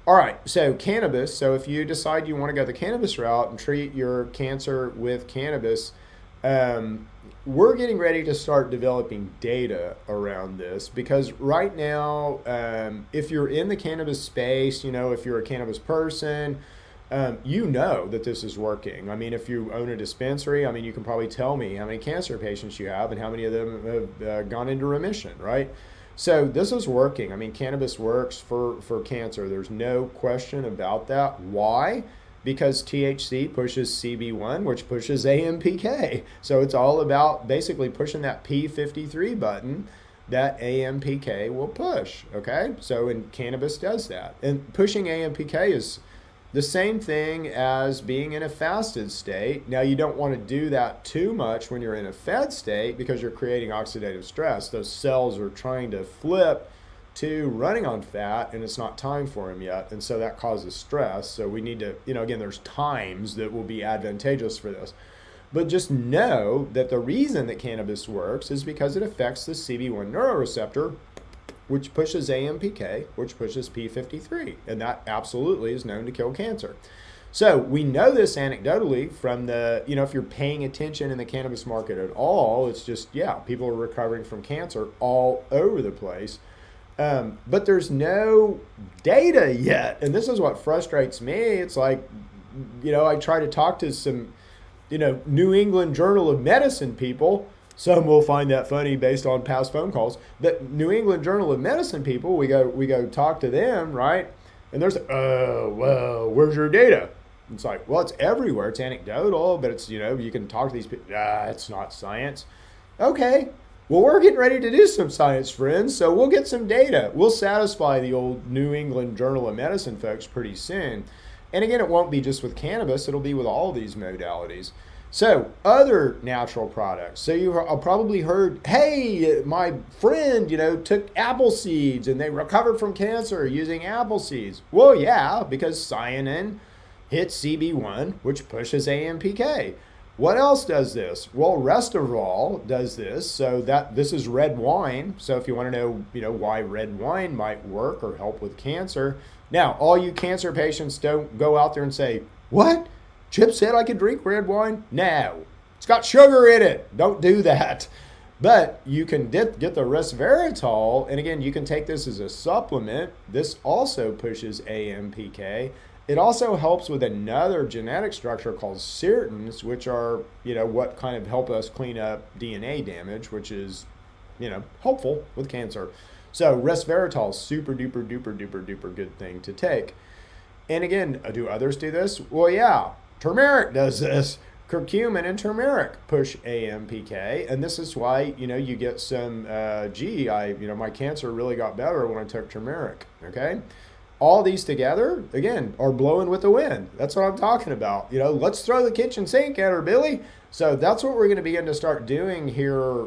All right, so cannabis. So if you decide you want to go the cannabis route and treat your cancer with cannabis, um, we're getting ready to start developing data around this because right now, if you're in the cannabis space, if you're a cannabis person, you know that this is working. I mean, if you own a dispensary, I mean, you can probably tell me how many cancer patients you have and how many of them have gone into remission, right? So this is working. I mean, cannabis works for cancer. There's no question about that. Why? Because THC pushes CB1, which pushes AMPK. So it's all about basically pushing that P53 button that AMPK will push. Okay? So and cannabis does that. And pushing AMPK is the same thing as being in a fasted state. Now, you don't want to do that too much when you're in a fed state because you're creating oxidative stress. Those cells are trying to flip to running on fat, and it's not time for them yet. And so that causes stress. So we need to, again, there's times that will be advantageous for this. But just know that the reason that cannabis works is because it affects the CB1 neuroreceptor, which pushes AMPK, which pushes P53. And that absolutely is known to kill cancer. So we know this anecdotally from if you're paying attention in the cannabis market at all, it's just, people are recovering from cancer all over the place. But there's no data yet. And this is what frustrates me. It's like, I try to talk to some, New England Journal of Medicine people. Some will find that funny based on past phone calls. But New England Journal of Medicine people, we go talk to them, right? And there's, oh, well, where's your data? It's like, well, it's everywhere. It's anecdotal, but it's, you can talk to these people. It's not science. Okay, well, we're getting ready to do some science, friends. So we'll get some data. We'll satisfy the old New England Journal of Medicine folks pretty soon. And again, it won't be just with cannabis. It'll be with all these modalities. So other natural products. So you've probably heard, hey, my friend, took apple seeds and they recovered from cancer using apple seeds. Well, yeah, because cyanin hits CB1, which pushes AMPK. What else does this? Well, resveratrol does this. So this is red wine. So if you want to know, why red wine might work or help with cancer. Now, all you cancer patients, don't go out there and say, what? Chip said I could drink red wine? No. It's got sugar in it. Don't do that. But you can get the resveratrol, and again, you can take this as a supplement. This also pushes AMPK. It also helps with another genetic structure called sertins, which are, what kind of help us clean up DNA damage, which is, helpful with cancer. So resveratrol, super duper duper duper duper good thing to take. And again, do others do this? Well, yeah. Turmeric does this. Curcumin and turmeric push AMPK, and this is why you get some. My cancer really got better when I took turmeric. Okay, all these together again are blowing with the wind. That's what I'm talking about. Let's throw the kitchen sink at her, Billy. So that's what we're going to begin to start doing here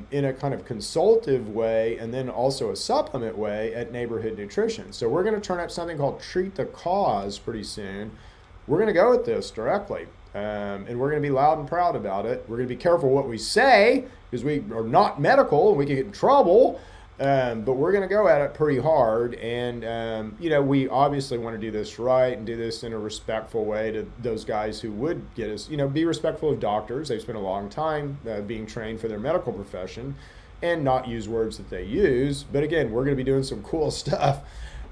in a kind of consultative way, and then also a supplement way at Neighborhood Nutrition. So we're going to turn up something called Treat the Cause pretty soon. We're going to go at this directly, and we're going to be loud and proud about it. We're going to be careful what we say because we are not medical and we can get in trouble, but we're going to go at it pretty hard. And, we obviously want to do this right and do this in a respectful way to those guys who would get us, be respectful of doctors. They've spent a long time being trained for their medical profession and not use words that they use. But again, we're going to be doing some cool stuff.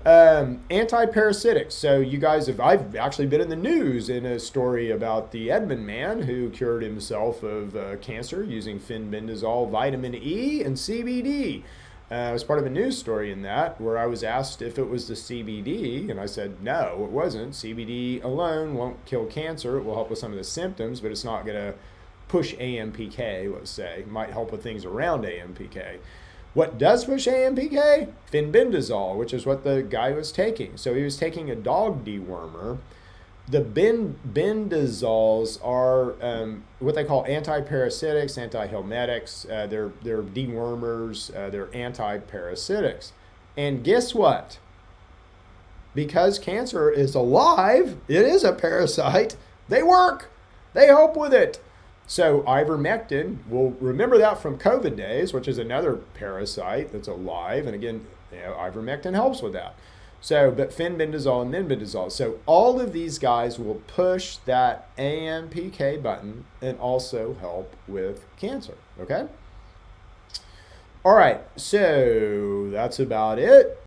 Anti-parasitics. So you guys I've actually been in the news in a story about the Edmond man who cured himself of cancer using fenbendazole, vitamin E, and CBD. I was part of a news story in that where I was asked if it was the CBD, and I said, no, it wasn't. CBD alone won't kill cancer. It will help with some of the symptoms, but it's not going to push AMPK, let's say. It might help with things around AMPK. What does push AMPK? Fenbendazole, which is what the guy was taking. So he was taking a dog dewormer. The bendazoles are what they call antiparasitics, antihelmintics. They're dewormers. They're antiparasitics. And guess what? Because cancer is alive, it is a parasite. They work. They help with it. So ivermectin, we'll remember that from COVID days, which is another parasite that's alive. And again, ivermectin helps with that. So, but fenbendazole and menbendazole. So all of these guys will push that AMPK button and also help with cancer. Okay. All right. So that's about it.